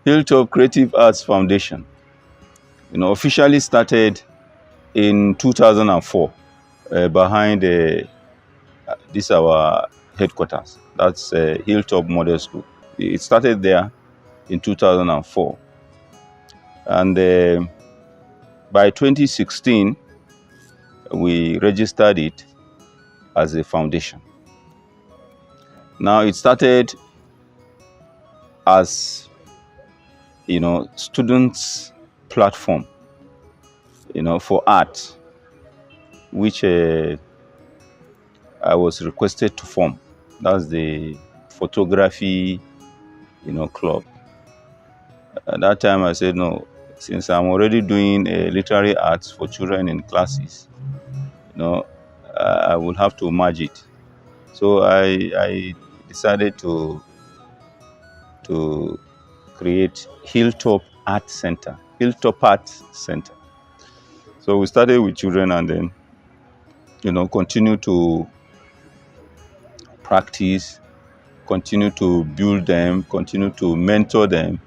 Hilltop Creative Arts Foundation, officially started in 2004 behind this our headquarters. That's Hilltop Model School. It started there in 2004, and by 2016 we registered it as a foundation. Now it started as students platform for art, which I was requested to form. That's the photography club. At that time I said no, since I'm already doing literary arts for children in classes, I will have to merge it. So I decided to create Hilltop Art Center, Hilltop Art Center. So we started with children, and then continue to practice, continue to build them, continue to mentor them,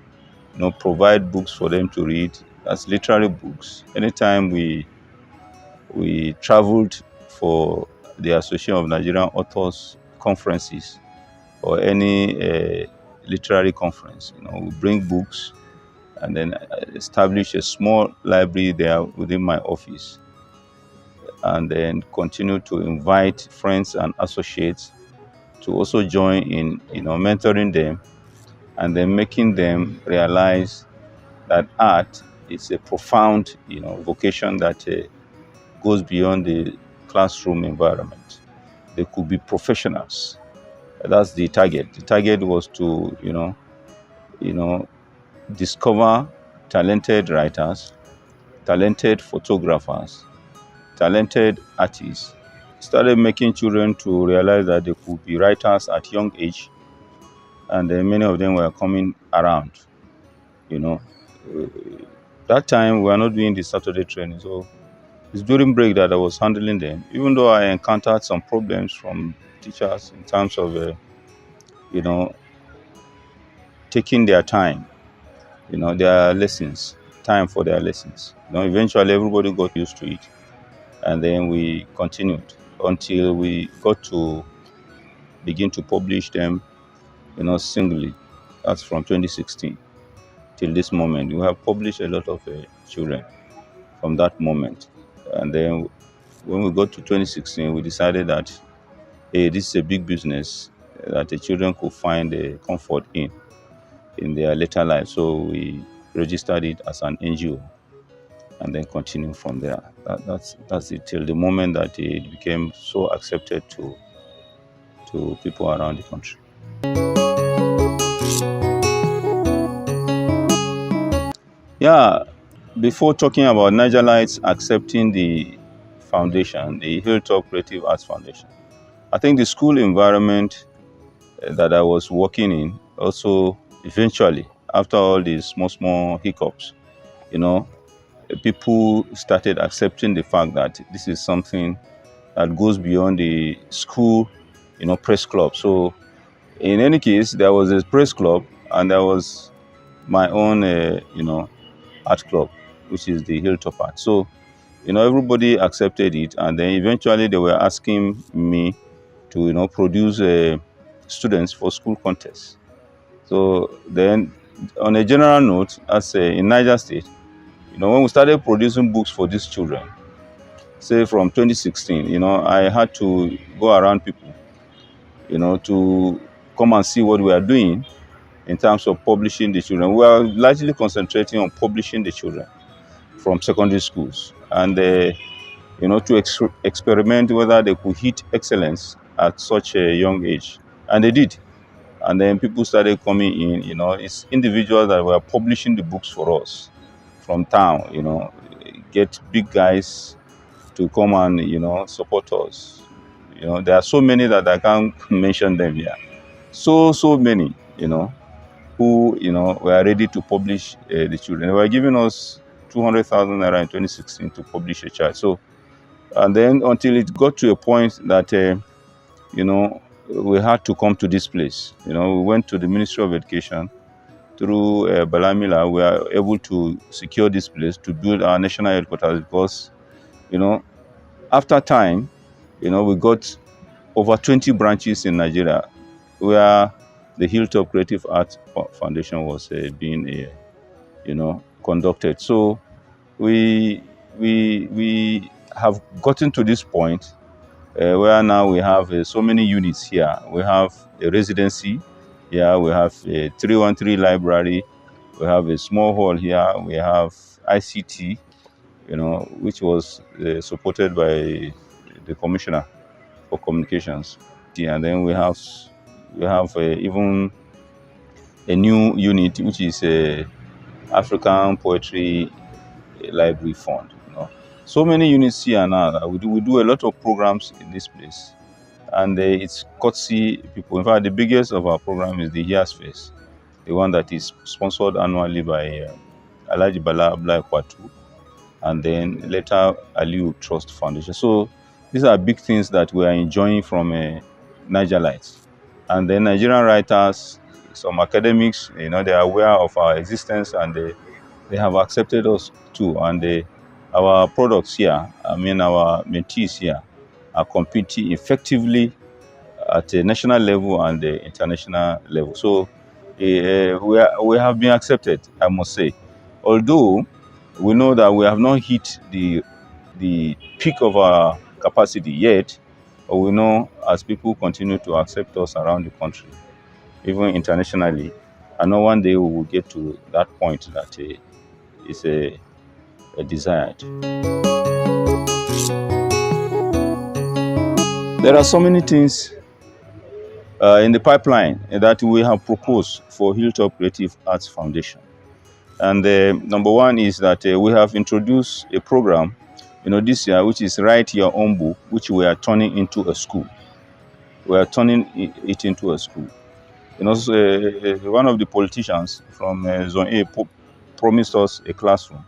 provide books for them to read as literary books. Anytime we traveled for the Association of Nigerian Authors conferences or any literary conference, we bring books and then establish a small library there within my office, and then continue to invite friends and associates to also join in mentoring them, and then making them realize that art is a profound vocation that goes beyond the classroom environment. They could be professionals. That's the target. The target was to discover talented writers, talented photographers, talented artists. Started making children to realize that they could be writers at young age, and then many of them were coming around. That time we were not doing the Saturday training, so it's during break that I was handling them, even though I encountered some problems from teachers in terms of taking their time, their lessons, time for their lessons. Eventually everybody got used to it, and then we continued until we got to begin to publish them singly. That's from 2016 till this moment. We have published a lot of children from that moment. And then when we got to 2016, we decided that this is a big business that the children could find a comfort in their later life. So we registered it as an NGO, and then continue from there. That's it till the moment that it became so accepted to people around the country. Yeah, before talking about Nigerites accepting the foundation, the Hilltop Creative Arts Foundation, I think the school environment that I was working in also eventually, after all these small hiccups, people started accepting the fact that this is something that goes beyond the school, press club. So in any case, there was a press club and there was my own, art club, which is the Hilltop Art. So, everybody accepted it, and then eventually they were asking me to, produce students for school contests. So then, on a general note, as in Niger State, when we started producing books for these children, say from 2016, I had to go around people, to come and see what we are doing in terms of publishing the children. We are largely concentrating on publishing the children from secondary schools, and to experiment whether they could hit excellence at such a young age, and they did. And then people started coming in. It's individuals that were publishing the books for us from town. Get big guys to come and support us. There are so many that I can't mention them here. So many, who were ready to publish the children. They were giving us 200,000 naira in 2016 to publish a child. So, and then until it got to a point that we had to come to this place. We went to the Ministry of Education, through Balamila, we are able to secure this place to build our national headquarters because, after time, we got over 20 branches in Nigeria where the Hilltop Creative Arts Foundation was being, conducted. So we have gotten to this point where now we have so many units here. We have a residency here, we have a 313 library, we have a small hall here, we have ICT, which was supported by the Commissioner for Communications. And then we have even a new unit, which is a African Poetry Library Fund. So many units here now. We do a lot of programs in this place, and it's courtesy people. In fact, the biggest of our program is the Hears Fest, the one that is sponsored annually by Alhaji Bala Abdullahi Kwatu, and then later Aliu Trust Foundation. So these are big things that we are enjoying from Niger Lights. And then Nigerian writers, some academics, they are aware of our existence, and they have accepted us too. And our products here, our mentees here, are competing effectively at a national level and the international level. So we have been accepted, I must say. Although we know that we have not hit the peak of our capacity yet, but we know as people continue to accept us around the country, even internationally, I know one day we will get to that point that is a desired. There are so many things in the pipeline that we have proposed for Hilltop Creative Arts Foundation. And number one is that we have introduced a program, this year, which is Write Your Own Book, which we are turning into a school. We are turning it into a school. One of the politicians from Zone A promised us a classroom,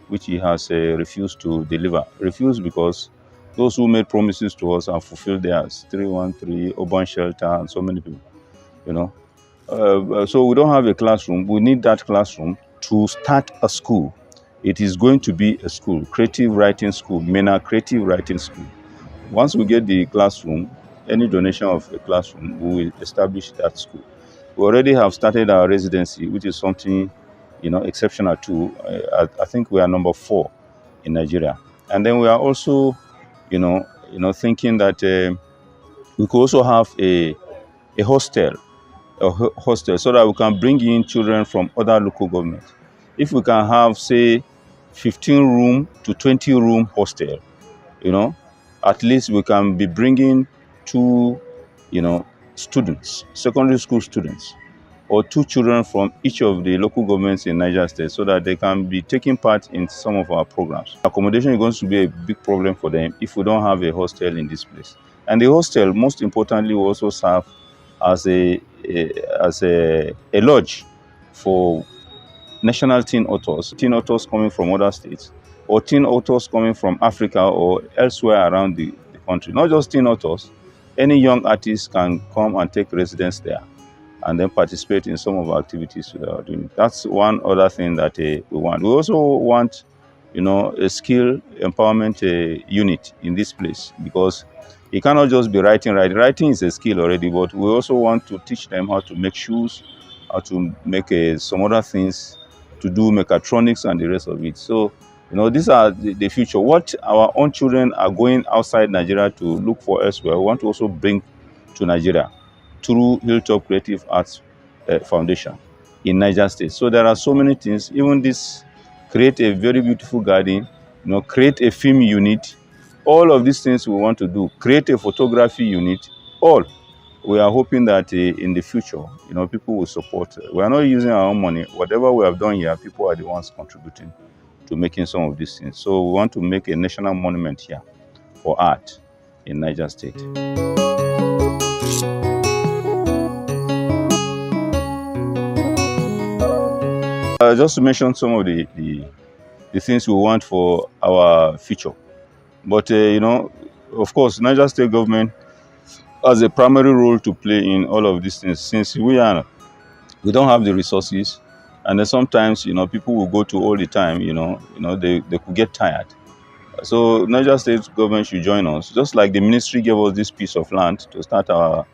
which he has refused to deliver. Refused because those who made promises to us have fulfilled theirs. 313, urban shelter, and so many people, so we don't have a classroom. We need that classroom to start a school. It is going to be a school, creative writing school, MENA creative writing school. Once we get the classroom, any donation of a classroom, we will establish that school. We already have started our residency, which is something, exceptional too. I think we are number 4 in Nigeria. And then we are also, thinking that we could also have a hostel, so that we can bring in children from other local governments. If we can have, say, 15-room to 20-room hostel, at least we can be bringing 2, students, secondary school students, or 2 children from each of the local governments in Niger State, so that they can be taking part in some of our programs. Accommodation is going to be a big problem for them if we don't have a hostel in this place. And the hostel, most importantly, will also serve as a lodge for national teen authors coming from other states, or teen authors coming from Africa or elsewhere around the country. Not just teen authors, any young artist can come and take residence there and then participate in some of our activities we are doing. That's one other thing that we want. We also want, a skill empowerment unit in this place, because it cannot just be writing. Writing is a skill already, but we also want to teach them how to make shoes, how to make some other things, to do mechatronics and the rest of it. So, these are the future. What our own children are going outside Nigeria to look for elsewhere, we want to also bring to Nigeria through Hilltop Creative Arts Foundation in Niger State. So there are so many things. Even this, create a very beautiful garden, create a film unit. All of these things we want to do. Create a photography unit. All. We are hoping that in the future, people will support. We are not using our own money. Whatever we have done here, people are the ones contributing to making some of these things. So we want to make a national monument here for art in Niger State. Just to mention some of the things we want for our future. But, of course, Niger State government has a primary role to play in all of these things, since we don't have the resources. And then sometimes, people will go to all the time, they could get tired. So Niger State government should join us, just like the ministry gave us this piece of land to start our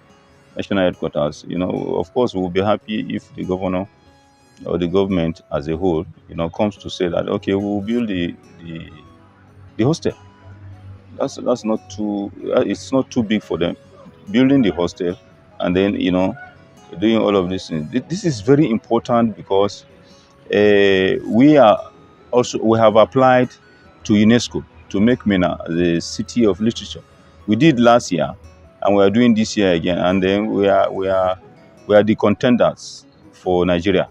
national headquarters. Of course, we'll be happy if the governor or the government as a whole, comes to say that, okay, we'll build the hostel. That's not too. It's not too big for them. Building the hostel, and then doing all of these things. This is very important because we have applied to UNESCO to make Minna the city of literature. We did last year, and we are doing this year again. And then we are the contenders for Nigeria.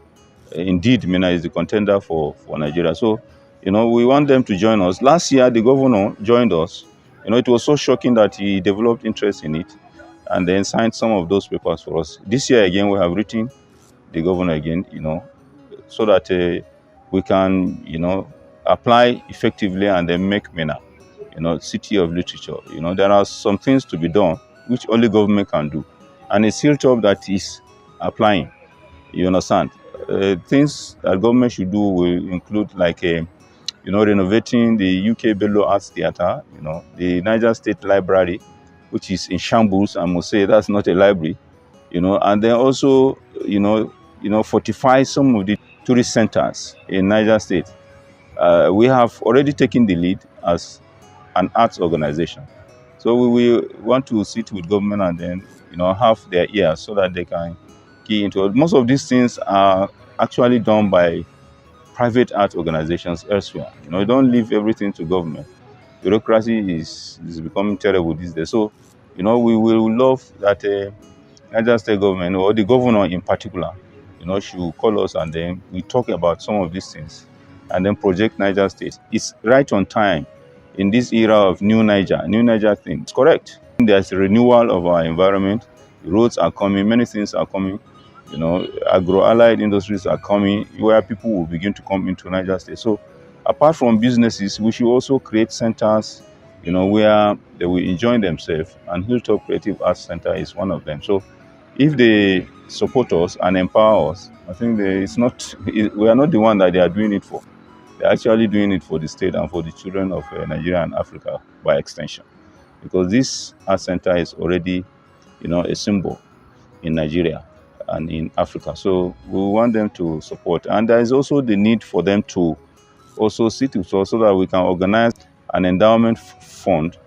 Indeed, Minna is the contender for Nigeria. So, we want them to join us. Last year, the governor joined us. It was so shocking that he developed interest in it and then signed some of those papers for us. This year again, we have written the governor again, so that we can, apply effectively and then make Minna, city of literature. There are some things to be done which only government can do, and it's Hilltop that is applying. You understand? Things that government should do will include like renovating the UK Bello Arts Theatre, the Niger State Library, which is in shambles. I must say that's not a library, and then also, fortify some of the tourist centers in Niger State. We have already taken the lead as an arts organization. So we will want to sit with government and then, have their ears so that they can key into it. Most of these things are actually done by private art organizations elsewhere. Don't leave everything to government. Bureaucracy is becoming terrible these days. So, we will love that Niger State government, or the governor in particular, should call us and then we talk about some of these things and then project Niger State. It's right on time in this era of new Niger thing. It's correct. There's a renewal of our environment. The roads are coming, many things are coming. Agro-allied industries are coming where people will begin to come into Niger State. So apart from businesses, we should also create centers, where they will enjoy themselves, and Hilltop Creative Arts Center is one of them. So if they support us and empower us, I think we are not the one that they are doing it for. They're actually doing it for the state and for the children of Nigeria and Africa by extension. Because this art center is already, a symbol in Nigeria and in Africa. So we want them to support. And there is also the need for them to also sit with us so that we can organize an endowment fund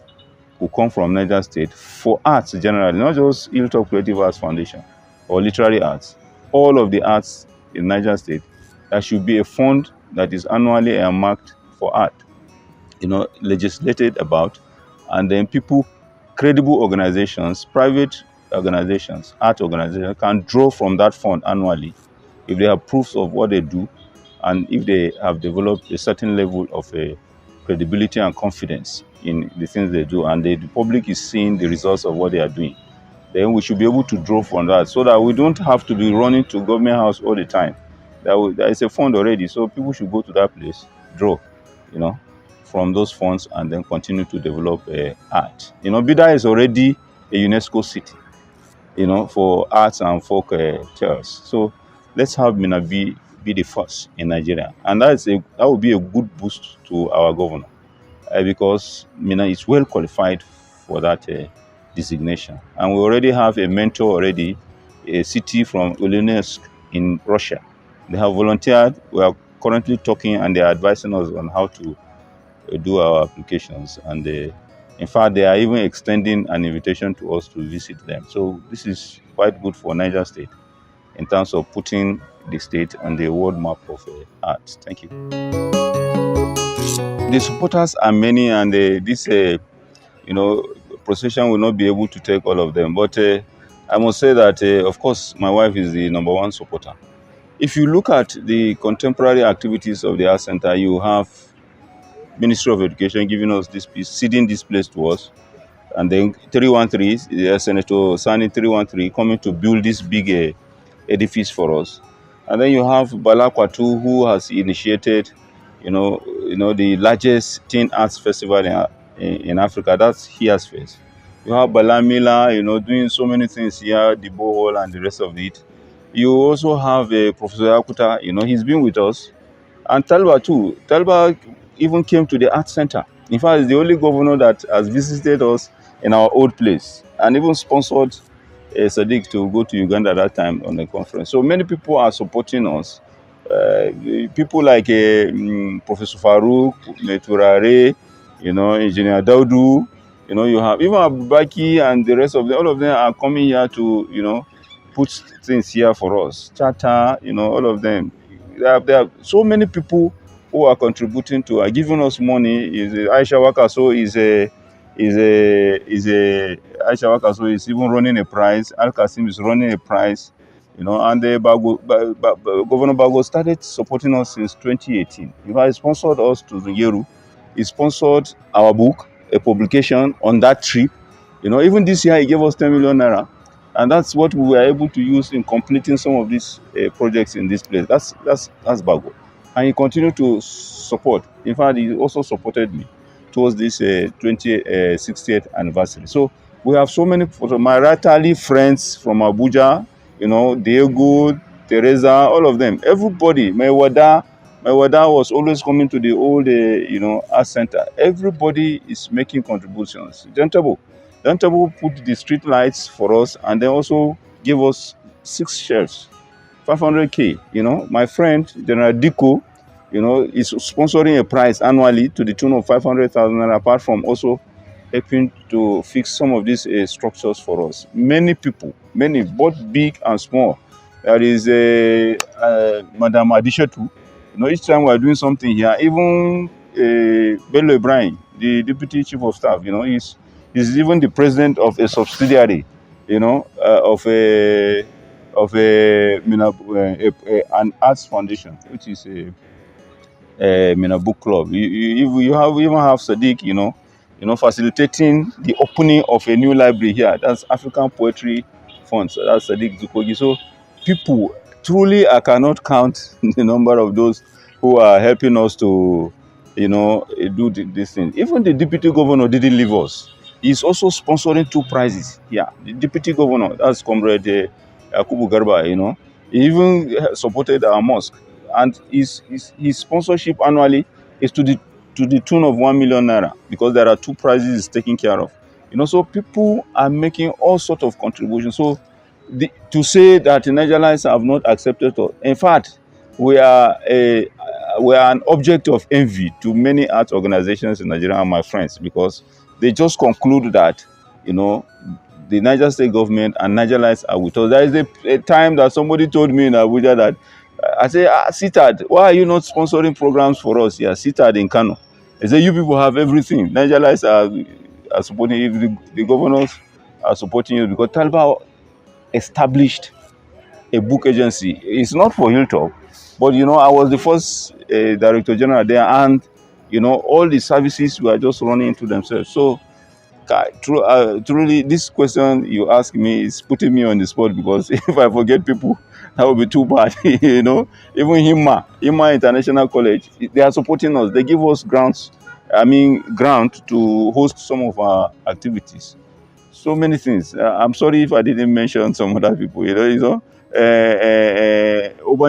who come from Niger State for arts generally, not just Hilltop Creative Arts Foundation or literary arts. All of the arts in Niger State, there should be a fund that is annually earmarked for art, legislated about, and then people, credible organizations, private organizations, art organizations can draw from that fund annually if they have proofs of what they do and if they have developed a certain level of credibility and confidence in the things they do, and the public is seeing the results of what they are doing. Then we should be able to draw from that so that we don't have to be running to government house all the time. There is a fund already, so people should go to that place, draw, from those funds, and then continue to develop art. Bida is already a UNESCO city, for arts and folk tales. So let's have Minna be the first in Nigeria, and that would be a good boost to our governor, because Minna is well qualified for that designation. And we already have a mentor already, a city from Ulyanovsk in Russia. They have volunteered. We are currently talking, and they are advising us on how to do our applications. And in fact, they are even extending an invitation to us to visit them. So this is quite good for Niger State in terms of putting the state on the world map of art. Thank you. The supporters are many, and this procession will not be able to take all of them. But I must say that, of course, my wife is the number one supporter. If you look at the contemporary activities of the Art Center, you have Ministry of Education giving us this piece, ceding this place to us. And then 313, Senator Sani 313 coming to build this big edifice for us. And then you have Balakwatu, who has initiated, the largest teen arts festival in Africa. That's Here's Fest. You have Balamila, doing so many things here, the borehole and the rest of it. You also have Professor Yakuta, he's been with us. And Talba too. Talba even came to the art center. In fact, he's the only governor that has visited us in our old place and even sponsored Sadiq to go to Uganda at that time on the conference. So many people are supporting us. People like Professor Farouk, Meturare, Engineer Daudu, you have even Abubaki and the rest of them. All of them are coming here to, put things here for us. Chata, all of them. There are so many people who are contributing to, are giving us money. Is Aisha Wakaso is a Aisha Wakaso is even running a prize. Al Qasim is running a prize, and Governor Bago started supporting us since 2018. He sponsored us to the Yeru. He sponsored our book, a publication on that trip. Even this year he gave us 10 million naira, and that's what we were able to use in completing some of these projects in this place. That's Bago, and he continued to support. In fact, he also supported me towards this 60th anniversary. So we have so many my Ratali friends from Abuja, Diego, Teresa, all of them, everybody. My wada was always coming to the old, art center. Everybody is making contributions. Dentable put the street lights for us, and then also gave us 6 shelves, 500k. My friend General Diko, is sponsoring a prize annually to the tune of 500,000, and apart from also helping to fix some of these structures for us. Many people, both big and small. There is Madam Adishetu. Each time we are doing something here, even Bello Ibrahim, the Deputy Chief of Staff, he's even the president of a subsidiary, an arts foundation, which is a book club. You even have Sadiq, facilitating the opening of a new library here. That's African Poetry Fund. So that's Sadiq DZUKOGI. So people, truly, I cannot count the number of those who are helping us to, do this thing. Even the deputy governor didn't leave us. He's also sponsoring 2 prizes. Yeah, the deputy governor, that's Comrade Yakubu Garba, he even supported our mosque. And his sponsorship annually is to the tune of 1 million naira, because there are 2 prizes he's taking care of. So people are making all sorts of contributions. So to say that the Nigerians have not accepted us, in fact, we are an object of envy to many art organizations in Nigeria and my friends, because they just conclude that, the Niger State government and Nigerians are with us. There is a time that somebody told me in Abuja that, I say, SITAD, why are you not sponsoring programs for us here? SITAD in Kano. They say, you people have everything. Nigerians are supporting you. The governors are supporting you, because Talba established a book agency. It's not for Hilltop, but I was the first director general there, and all the services were just running into themselves. So truly, this question you ask me is putting me on the spot, because if I forget people, that would be too bad. Even Hima International College, they are supporting us. They give us grant to host some of our activities. So many things. I'm sorry if I didn't mention some other people. Urban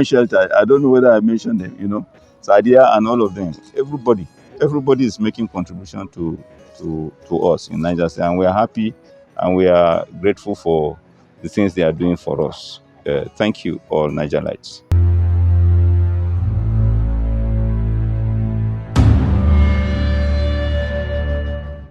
Shelter. I don't know whether I mentioned them. Sadia and all of them. Everybody is making contribution to us in Niger State, and we are happy and we are grateful for the things they are doing for us. Thank you, all Nigerites.